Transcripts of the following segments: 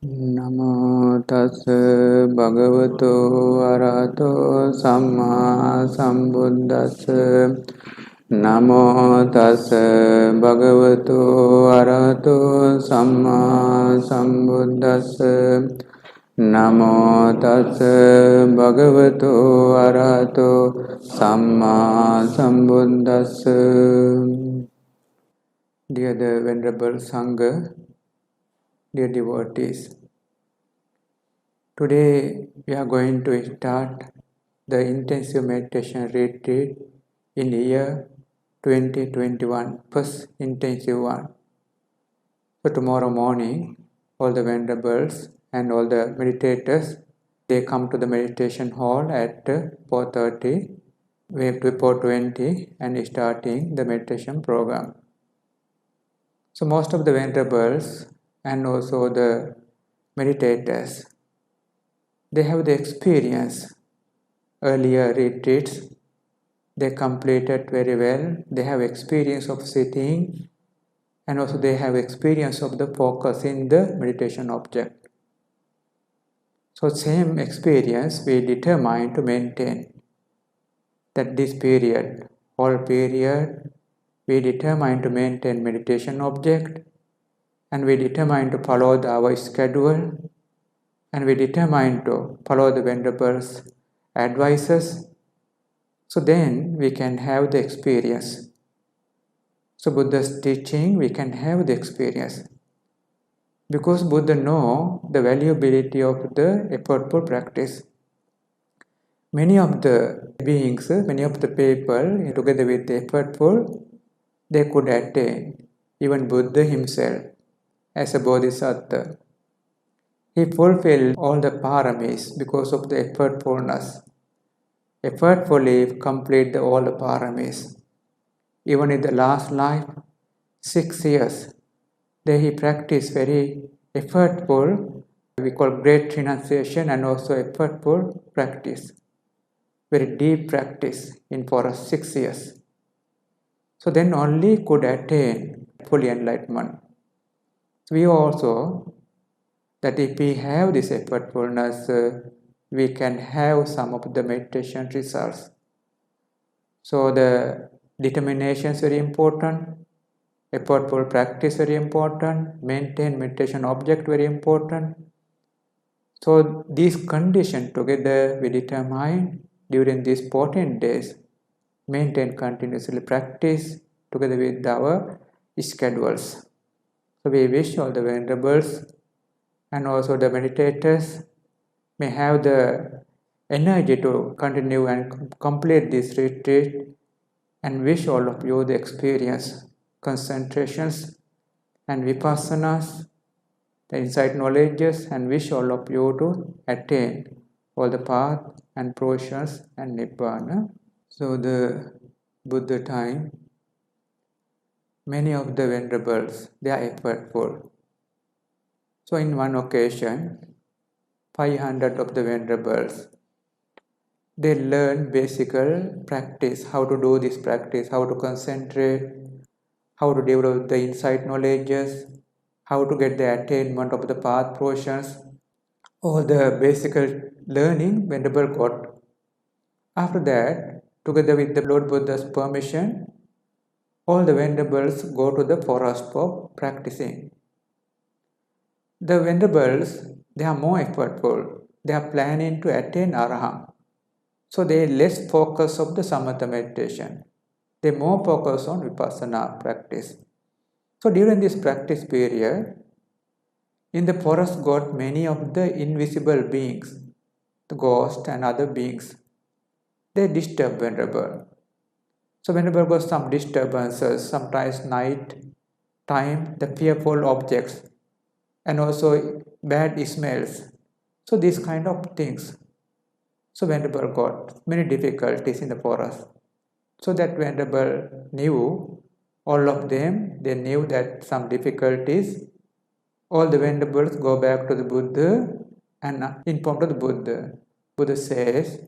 Namo tassa bhagavato arahato samma sambuddhassa. Namo tassa bhagavato arahato samma sambuddhassa. Namo tassa bhagavato arahato samma sambuddhassa. Dear the Venerable Sangha, dear devotees, today we are going to start the intensive meditation retreat in the year 2021, first intensive one. So tomorrow morning, all the venerables and all the meditators, they come to the meditation hall at 4:30, we have to 4:20 and starting the meditation program. So most of the venerables and also the meditators, they have the experience. Earlier retreats, they completed very well. They have experience of sitting and also they have experience of the focus in the meditation object. So same experience we determine to maintain. That this period, whole period, we determine to maintain meditation object, and we determine to follow our schedule, and we determine to follow the venerables' advices. So then we can have the experience. So Buddha's teaching, we can have the experience. Because Buddha know the valuability of the effortful practice. Many of the beings, many of the people, together with the effortful, they could attain. Even Buddha himself, as a bodhisattva, he fulfilled all the paramis because of the effortfulness. Effortfully complete all the paramis. Even in the last life, 6 years, there he practiced very effortful, we call great renunciation and also effortful practice. Very deep practice for 6 years. So then only could attain full enlightenment. So we also, that if we have this effortfulness, we can have some of the meditation results. So the determination is very important, effortful practice very important, maintain meditation object very important. So these conditions together we determine during these 14 days, maintain continuously practice together with our schedules. So we wish all the venerables and also the meditators may have the energy to continue and complete this retreat, and wish all of you the experience, concentrations and vipassanas, the insight knowledges, and wish all of you to attain all the path and fruitions and nibbana. So the Buddha time, many of the venerables, they are effortful. So in one occasion, 500 of the venerables, they learn basic practice, how to do this practice, how to concentrate, how to develop the insight knowledges, how to get the attainment of the path portions, all the basic learning venerable got. After that, together with the Lord Buddha's permission, all the venerables go to the forest for practicing. The venerables, they are more effortful. They are planning to attain Arahant. So they less focus of the samatha meditation. They more focus on vipassana practice. So during this practice period, in the forest got many of the invisible beings, the ghosts and other beings. They disturb venerable. So venerable got some disturbances, sometimes night time, the fearful objects, and also bad smells. So these kind of things. So venerable got many difficulties in the forest. So that venerable knew, all of them, they knew that some difficulties. All the venerables go back to the Buddha and inform to the Buddha. Buddha says,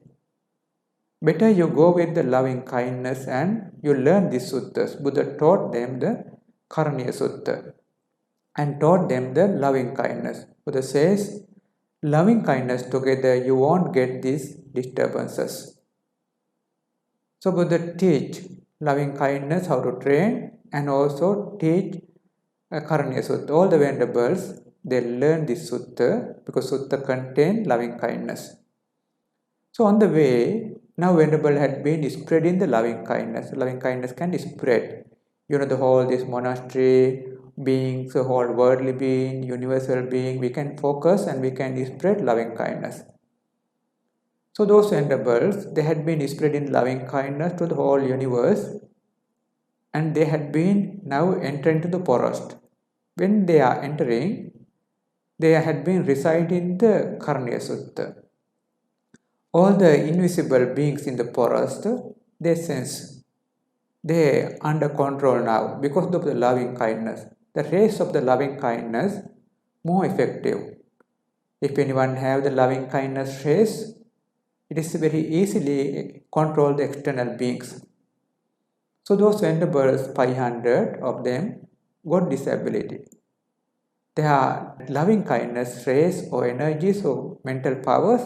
better you go with the loving kindness and you learn these suttas. Buddha taught them the Karaniya Sutta. and taught them the loving kindness. Buddha says, loving kindness together, you won't get these disturbances. So Buddha teach loving kindness, how to train, and also teach Karaniya Sutta. All the venerables, they learn this sutta because sutta contain loving kindness. So on the way, now venerable had been spreading the loving kindness. Loving kindness can spread. The whole this monastery, beings, the whole worldly being, universal being, we can focus and we can spread loving kindness. So those venerables, they had been spreading loving kindness to the whole universe, and they had been now entering to the forest. When they are entering, they had been reciting the Karaniya Sutta. All the invisible beings in the forest, they sense. They are under control now because of the loving kindness. The rays of the loving kindness more effective. If anyone have the loving kindness rays, it is very easily control the external beings. So those venerables, 500 of them, got this ability. Their loving kindness rays or energies or mental powers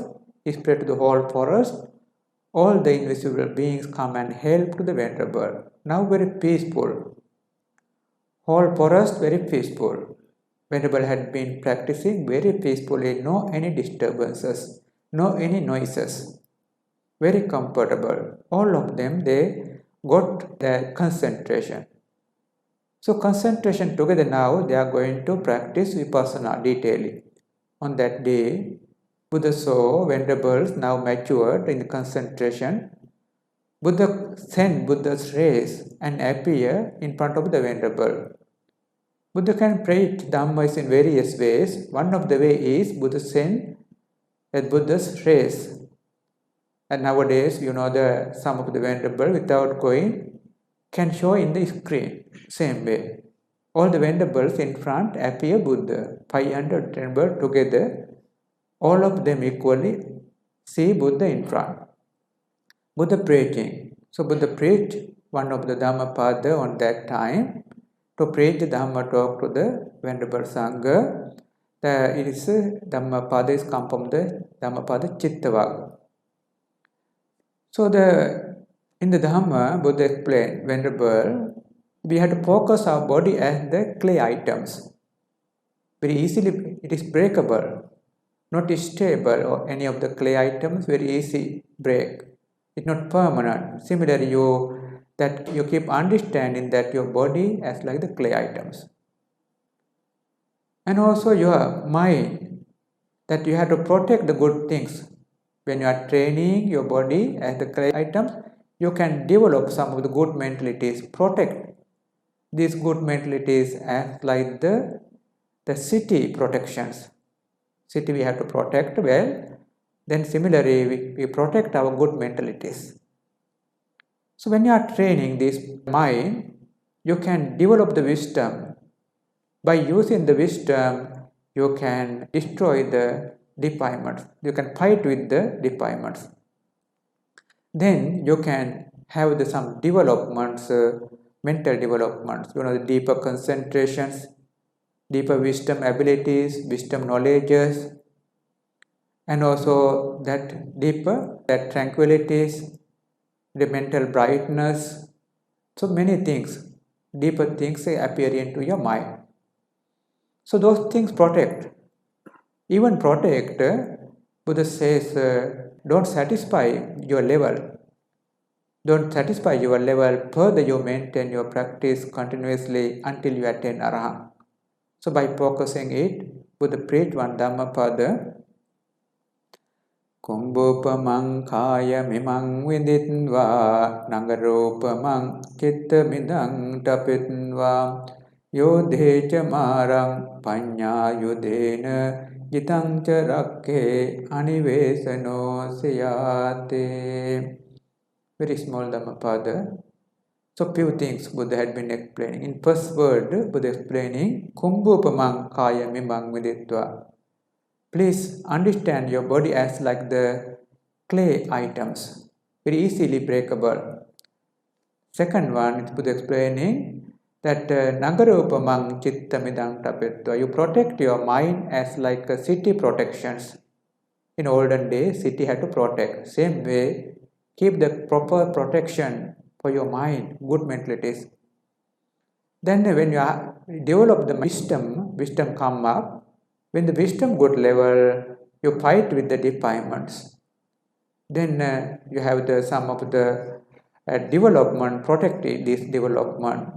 spread to the whole forest. All the invisible beings come and help to the venerable. Now very peaceful. Whole forest very peaceful. Venerable had been practicing very peacefully, no any disturbances, no any noises. Very comfortable. All of them, they got their concentration. So concentration together now, they are going to practice vipassana detailing. On that day, Buddha saw venerables now matured in concentration. Buddha sent Buddha's rays and appear in front of the venerable. Buddha can preach Dhamma in various ways. One of the ways is Buddha sent Buddha's rays. And nowadays, some of the venerable without going can show in the screen. Same way. All the venerables in front appear Buddha. 500 venerables together. All of them equally see Buddha in front. Buddha preaching. So Buddha preached one of the Dhammapada on that time to preach the Dhamma talk to the Venerable Sangha. It is Dhammapada is come from the Dhammapada Cittavagga. So in the Dhamma, Buddha explained, Venerable, we have to focus our body as the clay items. Very easily it is breakable. Not stable, or any of the clay items very easy break. It's not permanent. Similarly, you keep understanding that your body as like the clay items. And also your mind, that you have to protect the good things. When you are training your body as the clay items, you can develop some of the good mentalities, protect these good mentalities as like the city protections. City we have to protect well, then similarly we protect our good mentalities. So when you are training this mind, you can develop the wisdom. By using the wisdom, you can destroy the defilements. You can fight with the defilements. Then you can have some developments, mental developments, the deeper concentrations, deeper wisdom abilities, wisdom knowledges, and also that deeper, that tranquilities, the mental brightness. So many things, deeper things appear into your mind. So those things protect. Even protect, Buddha says, don't satisfy your level. Don't satisfy your level, further you maintain your practice continuously until you attain Arahant. So by focusing it, Buddha preached one Dhammapada. Kumbhūpamaṁ kāyam-imaṁ viditvā nagarūpamaṁ cittam-idaṁ ṭhapetvā yodhetha Māraṁ paññāvudhena jitañ-ca rakkhe anivesano siyā. Very small Dhammapada. So few things Buddha had been explaining. In first word, Buddha explaining Kumbhūpamaṁ kāyam-imaṁ viditvā. Please understand your body as like the clay items, very easily breakable. Second one is Buddha explaining that nagarūpamaṁ cittam-idaṁ ṭhapetvā. You protect your mind as like a city protections. In olden days, city had to protect. Same way, keep the proper protection for your mind, good mentalities. Then when you develop the wisdom come up. When the wisdom good level, you fight with the defilements. Then you have some of the development, protect this development,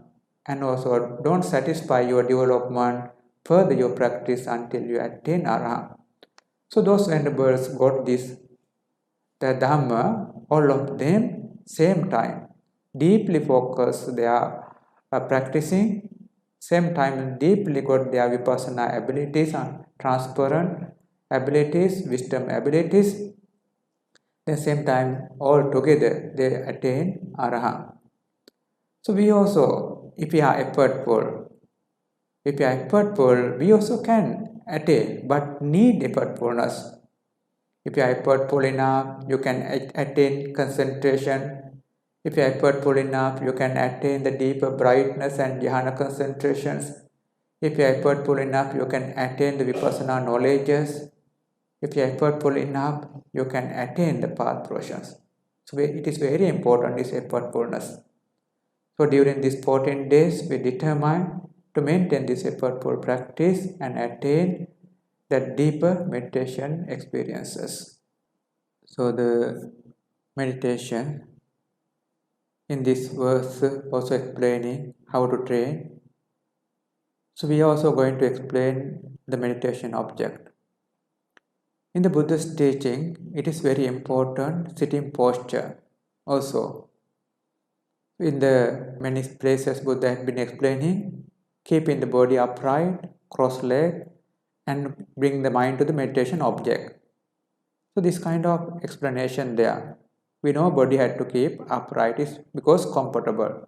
and also don't satisfy your development, further your practice until you attain Arahant. So those venerables got this, the Dhamma, all of them same time, deeply focused, they are practicing, same time deeply got their vipassana abilities and transparent abilities, wisdom abilities. Then same time all together they attain Arahant. So we also, if we are effortful, we also can attain, but need effortfulness. If you are effortful enough, you can attain concentration. If you are effortful enough, you can attain the deeper brightness and dhyana concentrations. If you are effortful enough, you can attain the vipassana knowledges. If you are effortful enough, you can attain the path portions. So it is very important, this effortfulness. So during these 14 days, we determine to maintain this effortful practice and attain the deeper meditation experiences. So the meditation in this verse also explaining how to train. So we are also going to explain the meditation object. In the Buddha's teaching, it is very important sitting posture also. In the many places Buddha has been explaining, keeping the body upright, cross-legged, and bring the mind to the meditation object. So this kind of explanation there. We know body had to keep upright is because comfortable.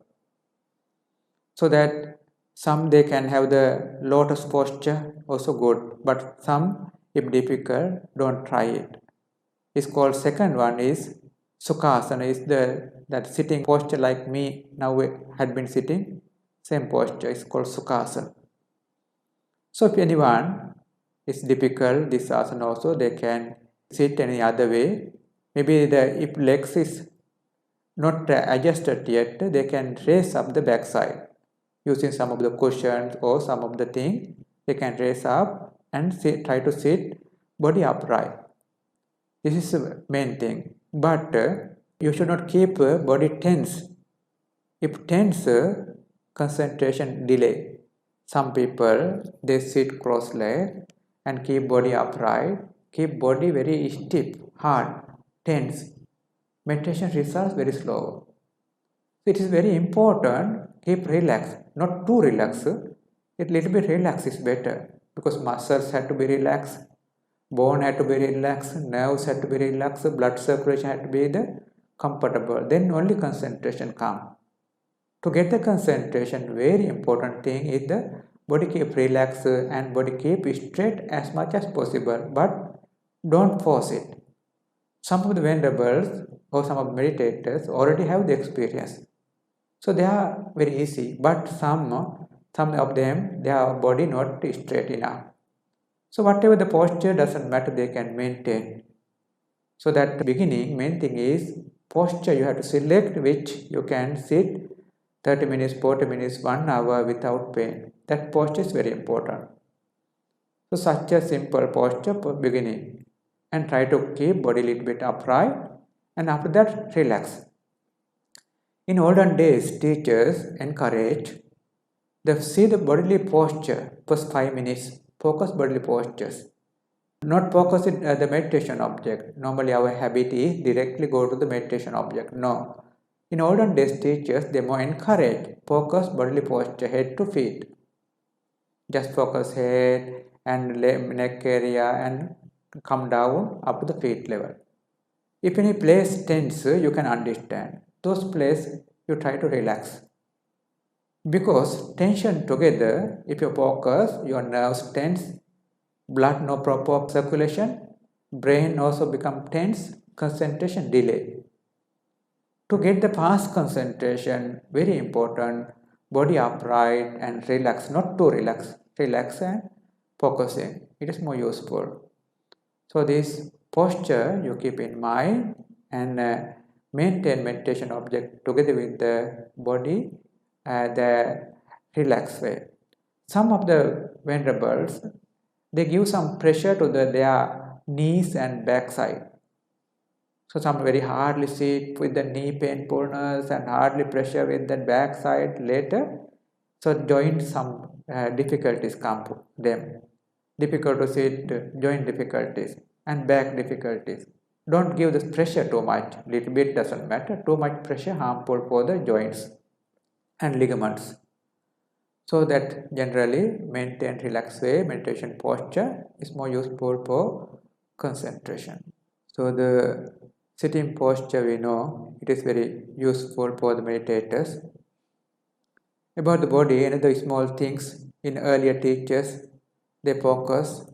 So that some they can have the lotus posture, also good. But some, if difficult, don't try it. It's called, second one is sukhasana, is that sitting posture like me now had been sitting. Same posture is called sukhasana. So if anyone is difficult, this asana also, they can sit any other way. Maybe if legs is not adjusted yet, they can raise up the backside. Using some of the cushions or some of the thing, they can raise up and try to sit body upright. This is the main thing. But you should not keep body tense. If tense, concentration delay. Some people, they sit cross-legged and keep body upright, keep body very stiff, hard, tense. Meditation results very slow. It is very important, keep relaxed, not too relaxed. A little bit relaxed is better because muscles have to be relaxed, bone had to be relaxed, nerves had to be relaxed, blood circulation had to be comfortable. Then only concentration comes. To get the concentration, very important thing is the body keep relaxed and body keep straight as much as possible, but don't force it. Some of the venerables or some of the meditators already have the experience. So they are very easy, but some of them, their body not straight enough. So whatever the posture doesn't matter, they can maintain. So that the beginning, main thing is posture. You have to select which you can sit 30 minutes, 40 minutes, 1 hour without pain. That posture is very important. So such a simple posture for beginning. And try to keep body a little bit upright. And after that, relax. In olden days, teachers encourage see the bodily posture first 5 minutes. Focus bodily postures. Not focus it at the meditation object. Normally our habit is directly go to the meditation object. No. In olden days, teachers, they more encourage focus bodily posture, head to feet. Just focus head and neck area and come down up to the feet level. If any place tense, you can understand. Those places, you try to relax. Because tension together, if you focus, your nerves tense, blood no proper circulation, brain also become tense, concentration delay. To get the fast concentration, very important, body upright and relax, not too relax and focusing. It is more useful. So this posture you keep in mind and maintain meditation object together with the body the relaxed way. Some of the venerables, they give some pressure to their knees and backside. So some very hardly sit with the knee painfulness and hardly pressure with the backside later. So joint some difficulties come to them. Difficult to sit, joint difficulties and back difficulties. Don't give this pressure too much. Little bit doesn't matter. Too much pressure harmful for the joints and ligaments. So that generally maintain relaxed way, meditation posture is more useful for concentration. So the sitting posture, we know it is very useful for the meditators. About the body, another small things in earlier teachers, they focus.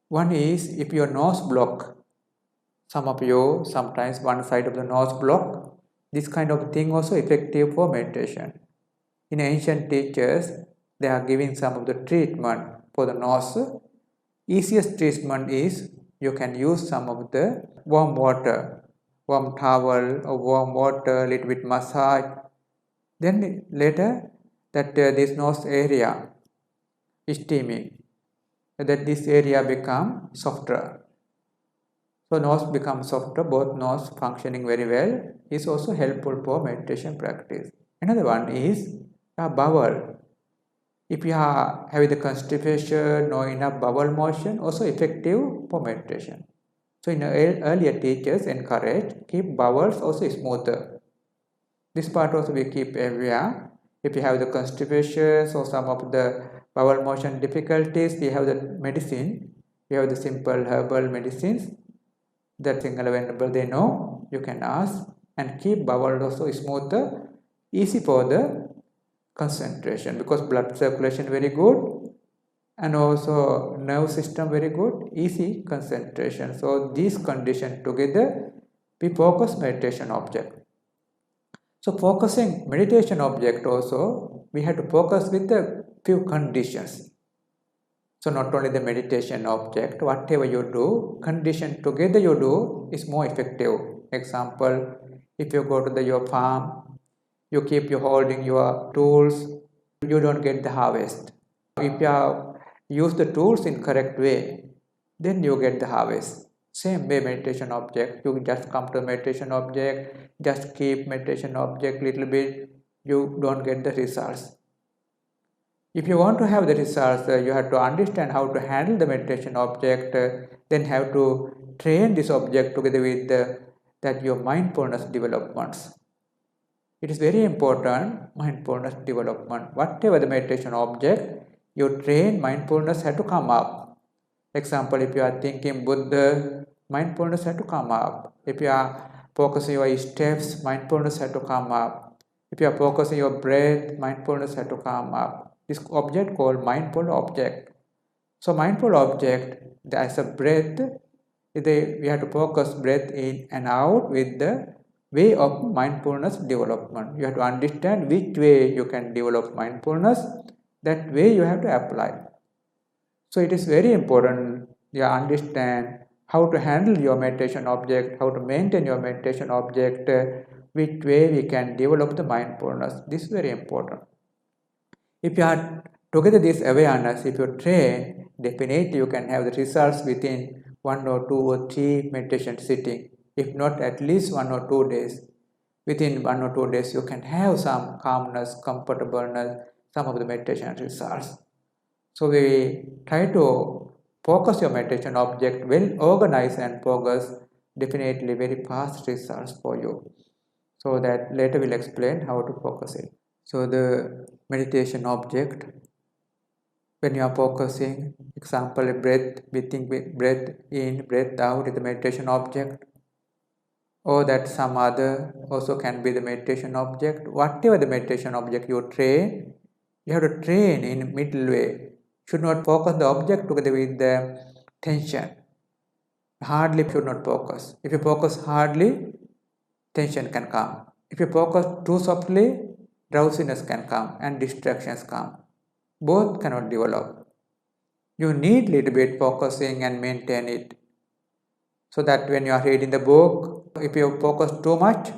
One is if your nose block, some of you sometimes one side of the nose block, this kind of thing also effective for meditation. In ancient teachers, they are giving some of the treatment for the nose. Easiest treatment is you can use some of the warm water, warm towel or warm water, little bit massage. Then later that this nose area is steaming, that this area become softer. So nose becomes softer, both nose functioning very well is also helpful for meditation practice. Another one is a bowel. If you are having the constipation or enough bowel motion, also effective for meditation. So in earlier teachers encourage keep bowels also smoother. This part also we keep aware. If you have the constipation or some of the bowel motion difficulties, we have the medicine. We have the simple herbal medicines that single available they know. You can ask and keep bowel also smoother, easy for the concentration because blood circulation very good and also nerve system very good, easy concentration. So these conditions together we focus meditation object. So focusing meditation object also we have to focus with a few conditions. So not only the meditation object, whatever you do, condition together you do is more effective. Example, if you go to your farm, you keep holding your tools, you don't get the harvest. If you use the tools in correct way, then you get the harvest. Same way meditation object, you just come to meditation object, just keep meditation object little bit, you don't get the results. If you want to have the results, you have to understand how to handle the meditation object, then have to train this object together with that your mindfulness developments. It is very important, mindfulness development. Whatever the meditation object, you train, mindfulness has to come up. Example, if you are thinking Buddha, mindfulness has to come up. If you are focusing your steps, mindfulness has to come up. If you are focusing your breath, mindfulness has to come up. This object called mindful object. So mindful object, as a breath, we have to focus breath in and out with the way of mindfulness development. You have to understand which way you can develop mindfulness, that way you have to apply. So it is very important you understand how to handle your meditation object, how to maintain your meditation object, which way we can develop the mindfulness. This is very important. If you have together this awareness, if you train, definitely you can have the results within 1 or 2 or 3 meditation sitting. If not, at least 1 or 2 days. Within 1 or 2 days, you can have some calmness, comfortableness, some of the meditation results. So we try to focus your meditation object, well organized and focus, definitely very fast results for you. So that later we'll explain how to focus it. So the meditation object, when you are focusing, example breath, breath in, breath out is the meditation object, or that some other also can be the meditation object. Whatever the meditation object you train, you have to train in middle way. Should not focus the object together with the tension. Hardly should not focus. If you focus hardly, tension can come. If you focus too softly, drowsiness can come and distractions come. Both cannot develop. You need little bit focusing and maintain it. So that when you are reading the book, if you focus too much,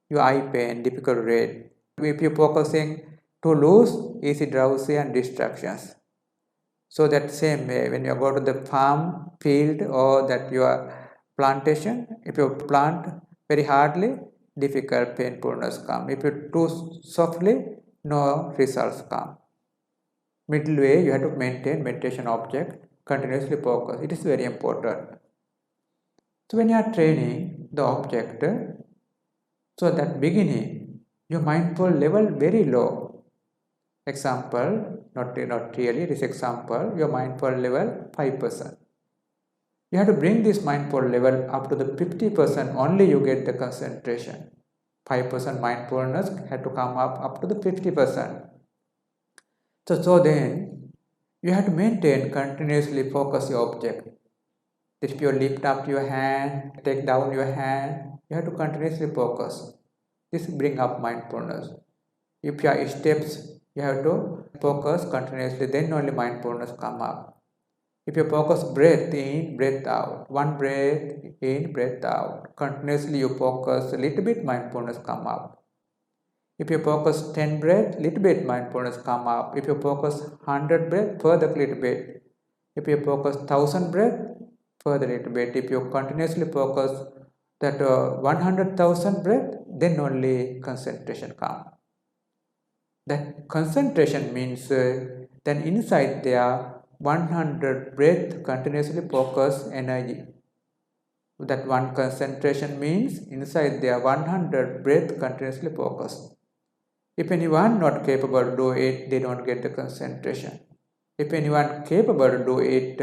your eye pain, difficult to read. If you focusing too loose, easy drowsy and distractions. So that same way, when you go to the farm, field or that your plantation, if you plant very hardly, difficult painfulness come. If you too softly, no results come. Middle way, you have to maintain meditation object, continuously focus. It is very important. So when you are training the object, so that beginning, your mindful level very low. Example, not really, this example, your mindful level 5%. You have to bring this mindful level up to the 50%, only you get the concentration. 5% mindfulness had to come up to the 50%. So then, you have to maintain, continuously focus your object. If you lift up your hand, take down your hand, you have to continuously focus. This bring up mindfulness. If you have steps, you have to focus continuously, then only mindfulness come up. If you focus breath in, breath out, one breath in, breath out, continuously you focus, a little bit mindfulness come up. If you focus 10 breath, little bit mindfulness come up. If you focus 100 breath, further little bit. If you focus 1000 breath, further little bit. If you continuously focus that 100,000 breath, then only concentration come. That concentration means then inside there 100 breath continuously focus energy. That one concentration means inside there 100 breath continuously focus. If anyone not capable to do it, they don't get the concentration. If anyone capable to do it,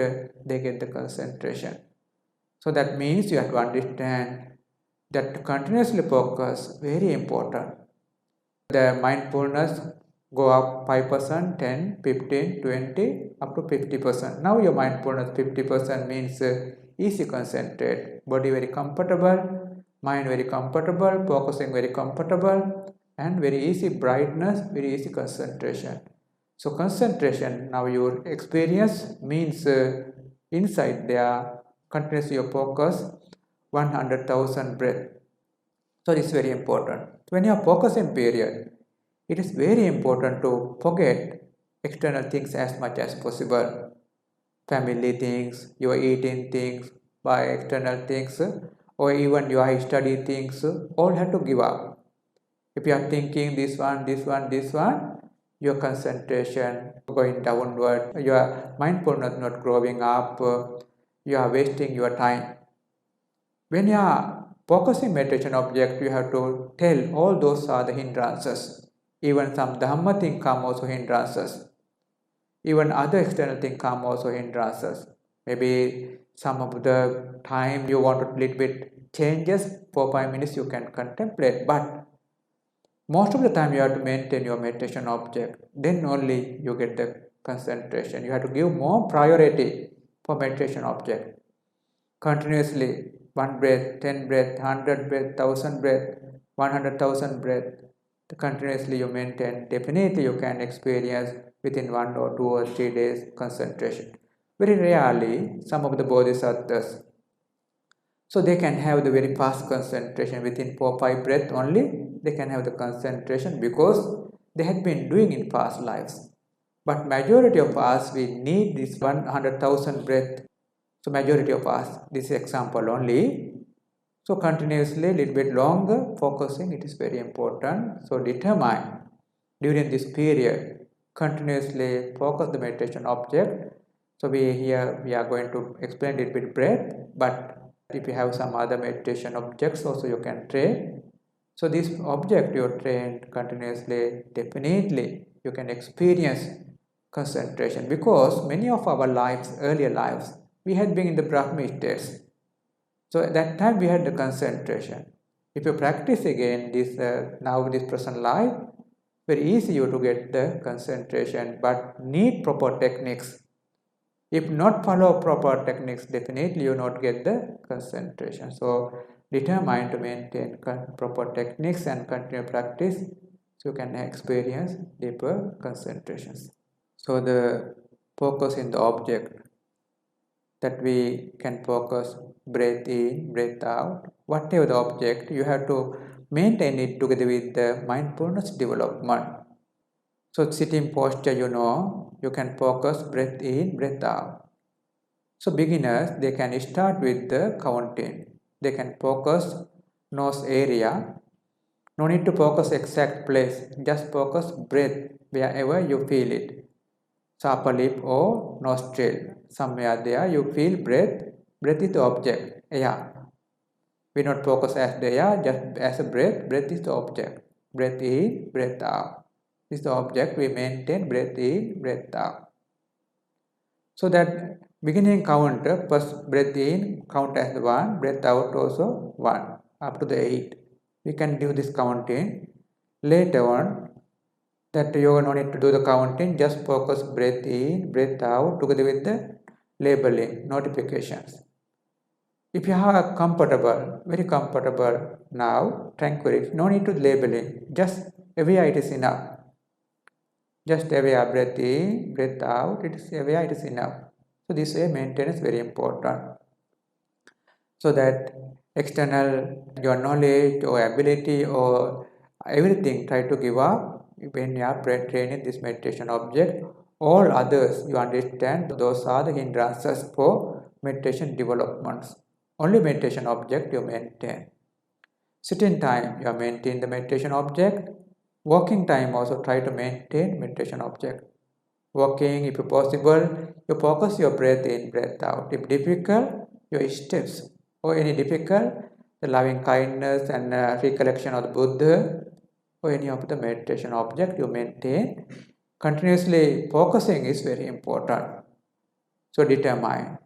they get the concentration. So that means you have to understand that continuously focus very important. The mindfulness go up 5%, 10, 15, 20, up to 50%. Now your mindfulness 50% means easy concentrate, body very comfortable, mind very comfortable, focusing very comfortable, and very easy brightness, very easy concentration. So concentration, now your experience means inside there, continuously your focus 100,000 breath. So this is very important. When you are focusing period, it is very important to forget external things as much as possible. Family things, your eating things, by external things, or even your study things, all have to give up. If you are thinking this one, your concentration going downward, your mindfulness not growing up, you are wasting your time. When you are focusing meditation object, you have to tell all those are the hindrances. Even some Dhamma thing come also hindrances. Even other external thing come also hindrances. Maybe some of the time you want a little bit changes, 4-5 minutes you can contemplate, but most of the time you have to maintain your meditation object. Then only you get the concentration. You have to give more priority for meditation object. Continuously, 1 breath, 10 breath, 100 breath, 1000 breath, 100,000 breath. Continuously you maintain. Definitely you can experience within 1 or 2 or 3 days concentration. Very rarely, some of the bodhisattvas, so they can have the very fast concentration within 4-5 breaths only. They can have the concentration because they had been doing in past lives. But majority of us, we need this 100,000 breath. So majority of us, this is example only. So continuously, little bit longer focusing, it is very important. So determine during this period, continuously focus the meditation object. So we are going to explain a little bit breath, but if you have some other meditation objects also you can train. So this object you trained continuously, definitely you can experience concentration, because many of our lives, earlier lives, we had been in the Brahmi states. So at that time we had the concentration. If you practice again this now this present life, very easy you to get the concentration, but need proper techniques. If not follow proper techniques, definitely you not get the concentration. So determine to maintain proper techniques and continue practice. So you can experience deeper concentrations. So the focus in the object, that we can focus breath in, breath out. Whatever the object, you have to maintain it together with the mindfulness development. So sitting posture, you can focus breath in, breath out. So beginners, they can start with the counting. They can focus nose area. No need to focus exact place. Just focus breath wherever you feel it. So upper lip or nostril. Somewhere there you feel breath. Breath is the object. Air. We not focus as the air, just as a breath. Breath is the object. Breath in, breath out. This is the object. We maintain breath in, breath out. So that beginning count, first breath in, count as 1, breath out also 1, up to the 8. We can do this counting. Later on, that you no need to do the counting, just focus breath in, breath out together with the labeling, notifications. If you are comfortable, very comfortable now, tranquil, no need to labeling, just aware it is enough. Just aware, breath in, breath out, it is aware, it is enough. So this way maintenance is very important. So that external, your knowledge or ability or everything, try to give up when you are training this meditation object. All others, you understand, those are the hindrances for meditation developments. Only meditation object you maintain. Sitting time, you maintain the meditation object. Walking time also try to maintain meditation object. Walking, if possible, you focus your breath in, breath out. If difficult, your steps. Or any difficult, the loving kindness and recollection of the Buddha, or any of the meditation object you maintain. Continuously focusing is very important. So determine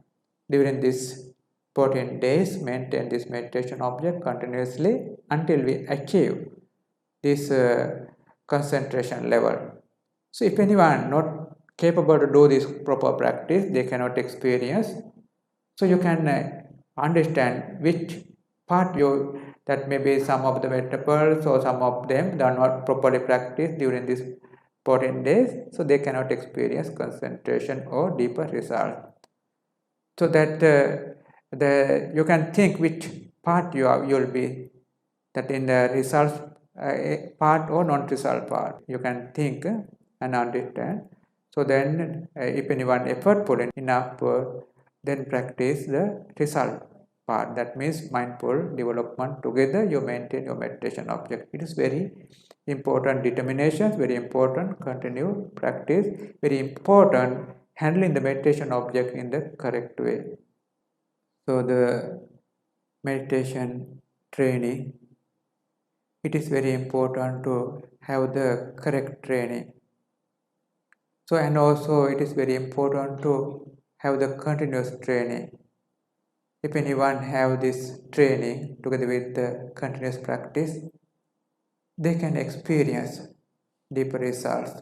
during this 14 days, maintain this meditation object continuously until we achieve this concentration level. So if anyone not capable to do this proper practice, they cannot experience. So you can understand which part that maybe some of the vegetables or some of them are not properly practiced during this 14 days, so they cannot experience concentration or deeper result. So that you can think which part you will be, that in the results part or non-result part. You can think and understand. So then if anyone effortful enough, then practice the result part. That means mindful development together you maintain your meditation object. It is very important determination, very important continued practice, very important handling the meditation object in the correct way. So the meditation training, it is very important to have the correct training. So and also it is very important to have the continuous training. If anyone have this training together with the continuous practice, they can experience deeper results.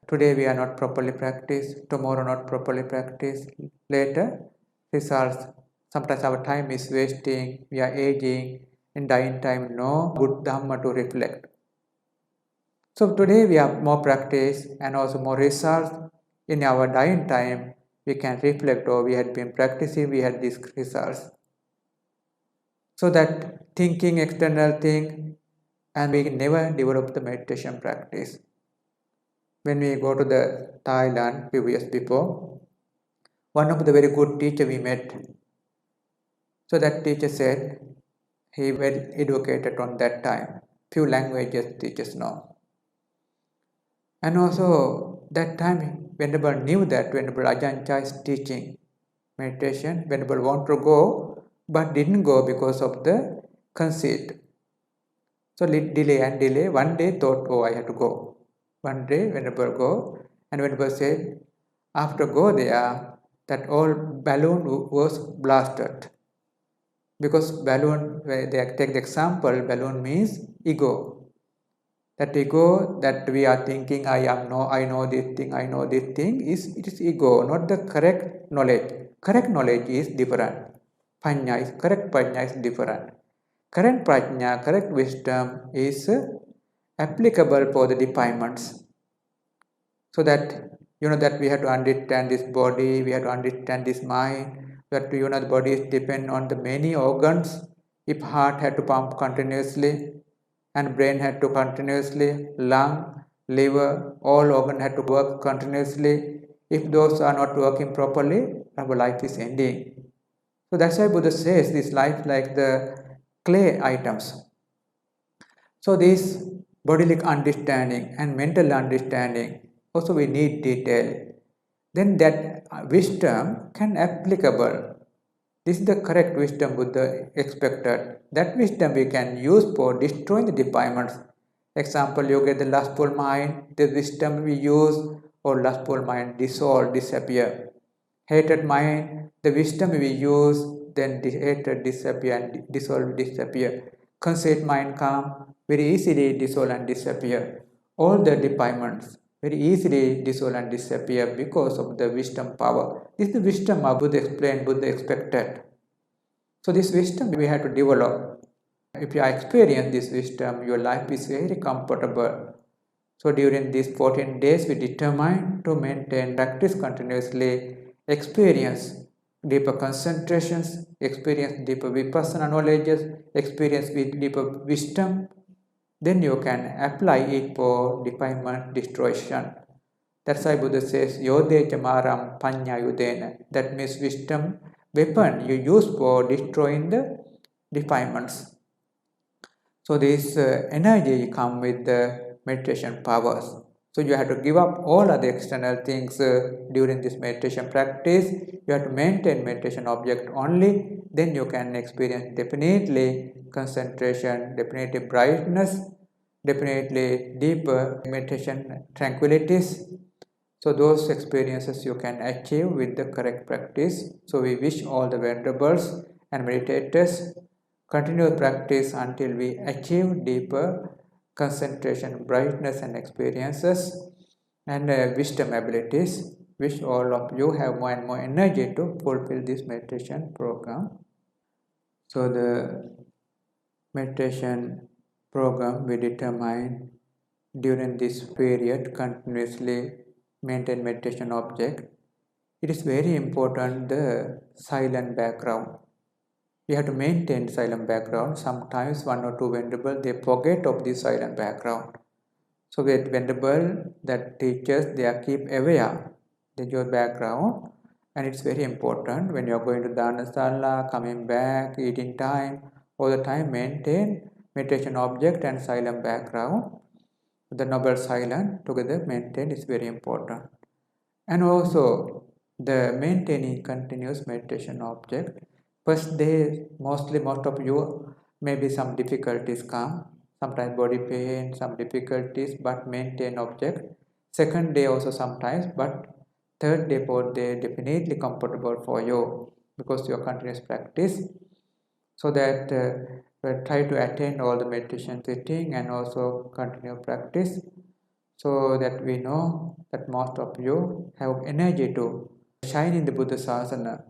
Today we are not properly practiced, tomorrow not properly practiced, later results. Sometimes our time is wasting, we are aging, in dying time no good Dhamma to reflect. So today we have more practice and also more results. In our dying time, we can reflect, oh, we had been practicing, we had these results. So that thinking external thing, and we never develop the meditation practice. When we go to the Thailand few years before, one of the very good teacher we met. So that teacher said, he well educated on that time. Few languages teachers know. And also that time Venerable knew that Venerable Ajahn-Chah is teaching meditation. Venerable wanted to go but didn't go because of the conceit. So delay and delay. One day thought, oh, I have to go. One day Venerable go, and Venerable said, after go there, that all balloon was blasted. Because balloon, when they take the example, balloon means ego. That ego that we are thinking, I know this thing, it is ego, not the correct knowledge. Correct knowledge is different. Correct paññā is different. correct prajna, correct wisdom is applicable for the defilements. So that that we have to understand this body, we have to understand this mind, that the body is depend on the many organs. If heart had to pump continuously and brain had to continuously, lung, liver, all organ had to work continuously. If those are not working properly, our life is ending. So that's why Buddha says this life like the clay items. So this bodily understanding and mental understanding, also we need detail. Then that wisdom can applicable. This is the correct wisdom Buddha expected. That wisdom we can use for destroying the defilements. Example, you get the lustful mind, the wisdom we use, or lustful mind dissolve, disappear. Hated mind, the wisdom we use, then the hatred disappear and dissolve, disappear. Conceit mind come, very easily dissolve and disappear. All the defilements very easily dissolve and disappear because of the wisdom power. This is the wisdom of Buddha explained, Buddha expected. So this wisdom we have to develop. If you experience this wisdom, your life is very comfortable. So during these 14 days, we determine to maintain practice continuously, experience deeper concentrations, experience deeper vipassana knowledges, experience with deeper wisdom. Then you can apply it for defilement destruction. That's why Buddha says, yodhetha Māraṁ paññāvudhena. That means wisdom weapon you use for destroying the defilements. So this energy comes with the meditation powers. So you have to give up all other external things during this meditation practice. You have to maintain meditation object only. Then you can experience definitely concentration, definitely brightness, definitely deeper meditation tranquilities. So those experiences you can achieve with the correct practice. So we wish all the venerables and meditators continue practice until we achieve deeper concentration, brightness and experiences and wisdom abilities. Wish all of you have more and more energy to fulfill this meditation program. So the meditation program we determine during this period continuously maintain meditation object. It is very important the silent background. You have to maintain silent background. Sometimes one or two venerable they forget of this silent background. So with venerable that teachers they are keep aware of your background, and it's very important when you are going to Dhanasala, coming back, eating time, all the time maintain meditation object and silent background. The noble silent together maintain is very important. And also the maintaining continuous meditation object. First day most of you maybe some difficulties come, sometimes body pain, some difficulties, but maintain object. Second day also sometimes, but third day, fourth day definitely comfortable for you because your continuous practice. So that try to attain all the meditation sitting and also continue practice, so that we know that most of you have energy to shine in the Buddha Sasana.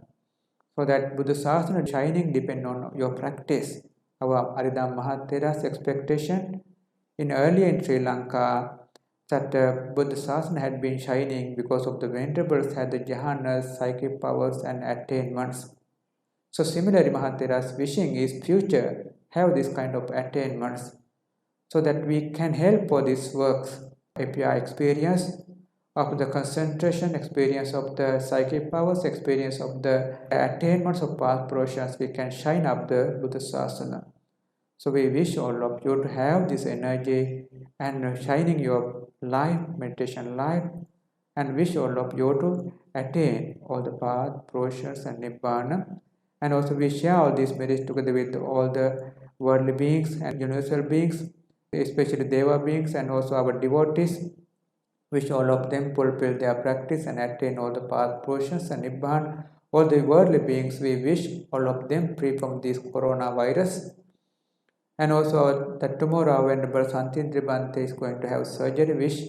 So that Buddha Sasana shining depends on your practice. Our AriyaNanda MahāThera's expectation earlier in Sri Lanka that Buddha Sasana had been shining because of the venerables had the jhanas, psychic powers and attainments. So similarly, MahāThera's wishing is future have this kind of attainments, so that we can help for these works. If you are experience of the concentration, experience of the psychic powers, experience of the attainments of past portions, we can shine up the Buddha Sasana. So we wish all of you to have this energy and shining your life, meditation life, and wish all of you to attain all the path, portions and Nibbana. And also we share all these merits together with all the worldly beings and universal beings, especially Deva beings and also our devotees. Wish all of them fulfill their practice and attain all the path, portions and Nibbana. All the worldly beings, we wish all of them free from this coronavirus. And also that tomorrow Venerable Santindri Bhante is going to have surgery. Wish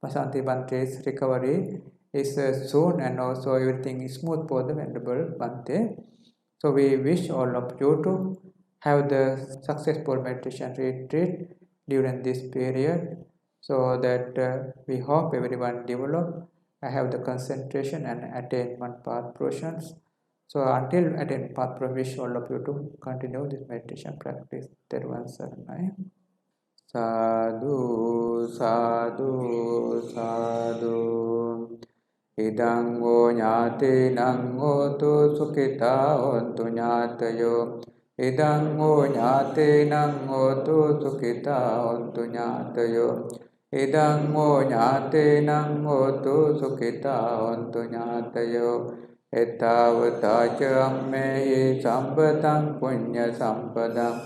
Santindri Bhante's recovery is soon and also everything is smooth for the Venerable Bhante. So we wish all of you to have the successful meditation retreat during this period, so that we hope everyone develop and have the concentration and attainment path portions. So until attainment path, I wish all of you to continue this meditation practice. Therwan Saranai. Sadhu, sadhu, sadhu. Idang o nyate nang o tu sukita ontu nyatayo. Idang o nyate nang o tu sukita ontu nyatayo. Idang o nyate nang o tu sukita ontu nyatayo. Ettavata ca ammehi sampatang punya sampadang.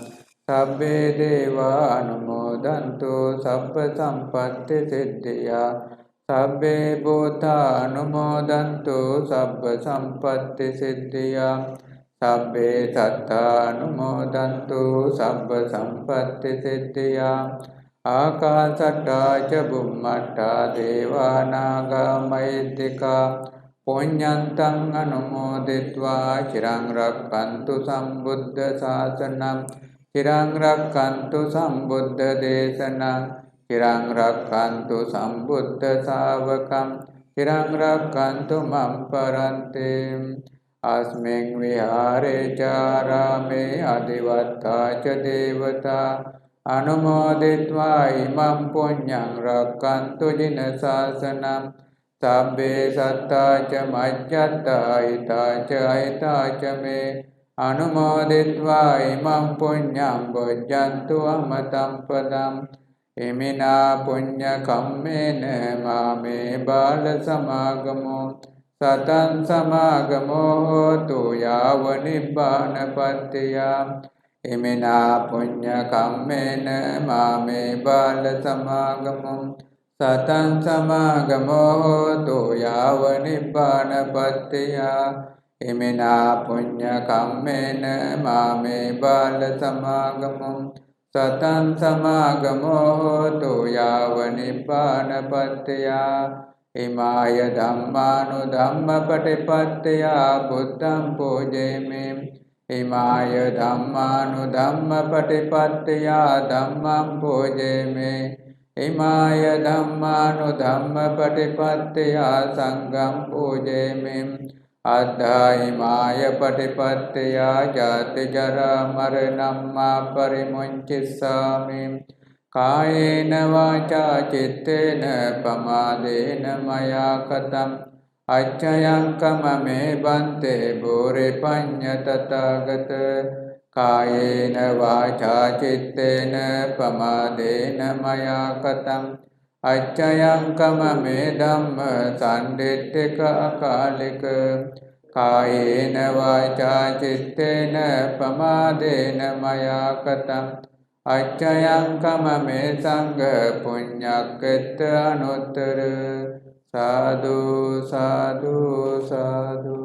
Sabbe deva anumodantu sabba sampatti siddhya. Sabbe bhūta anumodantu sabba sampatti siddhya. Sabbe satta anumodantu sabba sampatti siddhya. Ākāsattā ca bhummattā devā nāga mahiddhika. Puññantang anumoditvā chirang rakkantu sambuddha sāsanam. Chirang rakkantu sambuddha desanam. Chirang rakkantu sambuddha sāvakam. Chirang rakkantu mam parantim. Asming vihāre chārāme adivattā ca devatā. Anumoditvā imam puññang rakkantu jina sāsanam. Sabbe sattā ca majjattā hitā ca hitā ca me. Anumoditvā imam puññam bojjantu amatam padam. Imina puñña kammena māme bāla samāgamo. Satan samāgamo hotu yāva nibbāna pattiyā. Imina puñña kammena māme bāla samāgamo. Satan samāgamo hotu yāva nibbāna pattiyā. Imina puñña kammena māme bāla samāgamo. Satan samāgamo hotu yāva nibbāna pattiyā. Imāya dhammānu dhamma patipattiyā buddhaṃ pujayami. Imāya dhammānu dhamma patipattiyā dhammaṃ pujayami. Imāya dhammānu dhamma patipattiyā sanghaṃ pujayami. Addhā imāya patipattiyā jāti jara maranam mā parimuñcissāmi. Kāyena vācā cittena pamādena maya katam. Accayaṃ kamame bante bhūre pañña tathāgata. Kāyena vācā cittena pamādena maya katam. Accayaṃ kamame dhamma sandittika akālika. Kāyena vācā cittena pamādena maya katam. Accayaṃ kamame sangha puññakkheta anuttara. Sadhu, sadhu, sadhu.